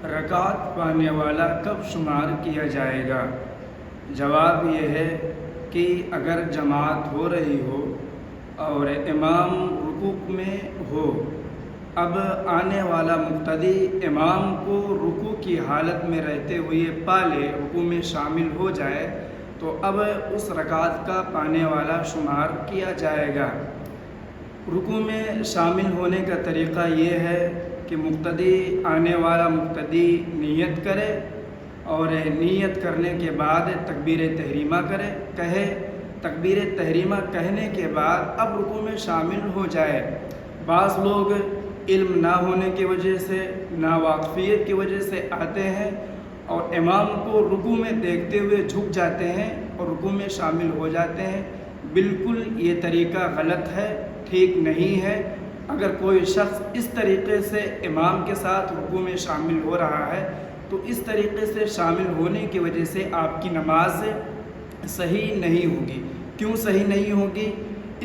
رکعت پانے والا کب شمار کیا جائے گا؟ جواب یہ ہے کہ اگر جماعت ہو رہی ہو اور امام رکوع میں ہو، اب آنے والا مقتدی امام کو رکوع کی حالت میں رہتے ہوئے پا لے، رکوع میں شامل ہو جائے، تو اب اس رکعت کا پانے والا شمار کیا جائے گا۔ رکوع میں شامل ہونے کا طریقہ یہ ہے کہ آنے والا مقتدی نیت کرے، اور نیت کرنے کے بعد تکبیر تحریمہ کہے، تکبیر تحریمہ کہنے کے بعد اب رکوع میں شامل ہو جائے۔ بعض لوگ علم نہ ہونے کی وجہ سے، ناواقفیت کی وجہ سے آتے ہیں اور امام کو رکوع میں دیکھتے ہوئے جھک جاتے ہیں اور رکوع میں شامل ہو جاتے ہیں۔ بالکل یہ طریقہ غلط ہے، ٹھیک نہیں ہے۔ اگر کوئی شخص اس طریقے سے امام کے ساتھ رکوع میں شامل ہو رہا ہے تو اس طریقے سے شامل ہونے کی وجہ سے آپ کی نماز صحیح نہیں ہوگی۔ کیوں صحیح نہیں ہوگی؟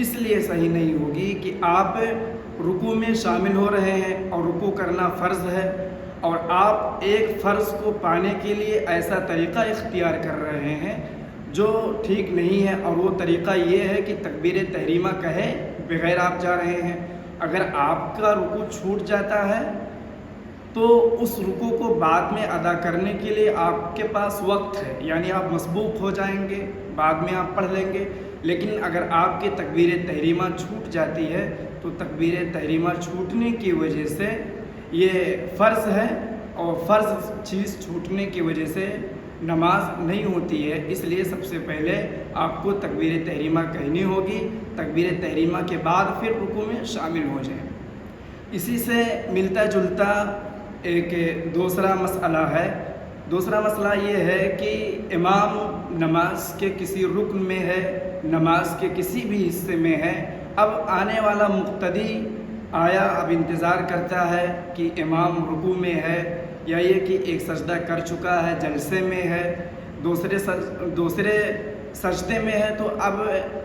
اس لیے صحیح نہیں ہوگی کہ آپ رکوع میں شامل ہو رہے ہیں اور رکوع کرنا فرض ہے، اور آپ ایک فرض کو پانے کے لیے ایسا طریقہ اختیار کر رہے ہیں جو ٹھیک نہیں ہے، اور وہ طریقہ یہ ہے کہ تکبیر تحریمہ کہے بغیر آپ جا رہے ہیں۔ اگر آپ کا رکوع چھوٹ جاتا ہے تو اس رکوع کو بعد میں ادا کرنے کے لیے آپ کے پاس وقت ہے، یعنی آپ مسبوق ہو جائیں گے، بعد میں آپ پڑھ لیں گے۔ لیکن اگر آپ کی تکبیر تحریمہ چھوٹ جاتی ہے تو تکبیر تحریمہ چھوٹنے کی وجہ سے یہ فرض ہے، اور فرض چیز چھوٹنے کی وجہ سے نماز نہیں ہوتی ہے۔ اس لیے سب سے پہلے آپ کو تکبیر تحریمہ کہنی ہوگی، تکبیر تحریمہ کے بعد پھر رکوع میں شامل ہو جائیں۔ اسی سے ملتا جلتا ایک دوسرا مسئلہ ہے۔ دوسرا مسئلہ یہ ہے کہ امام نماز کے کسی رکن میں ہے، نماز کے کسی بھی حصے میں ہے، اب آنے والا مقتدی آیا، اب انتظار کرتا ہے کہ امام رکوع میں ہے، یا یہ کہ ایک سجدہ کر چکا ہے، جلسے میں ہے، دوسرے سجدے میں ہے، تو اب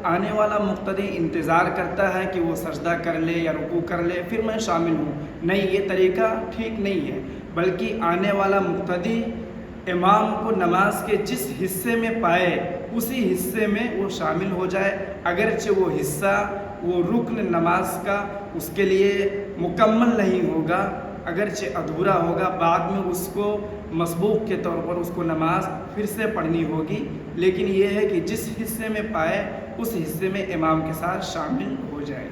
آنے والا مقتدی انتظار کرتا ہے کہ وہ سجدہ کر لے یا رکوع کر لے پھر میں شامل ہوں۔ نہیں، یہ طریقہ ٹھیک نہیں ہے، بلکہ آنے والا مقتدی امام کو نماز کے جس حصے میں پائے اسی حصے میں وہ شامل ہو جائے، اگرچہ وہ حصہ، وہ رکن نماز کا اس کے لیے مکمل نہیں ہوگا، اگرچہ ادھورا ہوگا، بعد میں اس کو مسبوق کے طور پر اس کو نماز پھر سے پڑھنی ہوگی، لیکن یہ ہے کہ جس حصے میں پائے اس حصے میں امام کے ساتھ شامل ہو جائے۔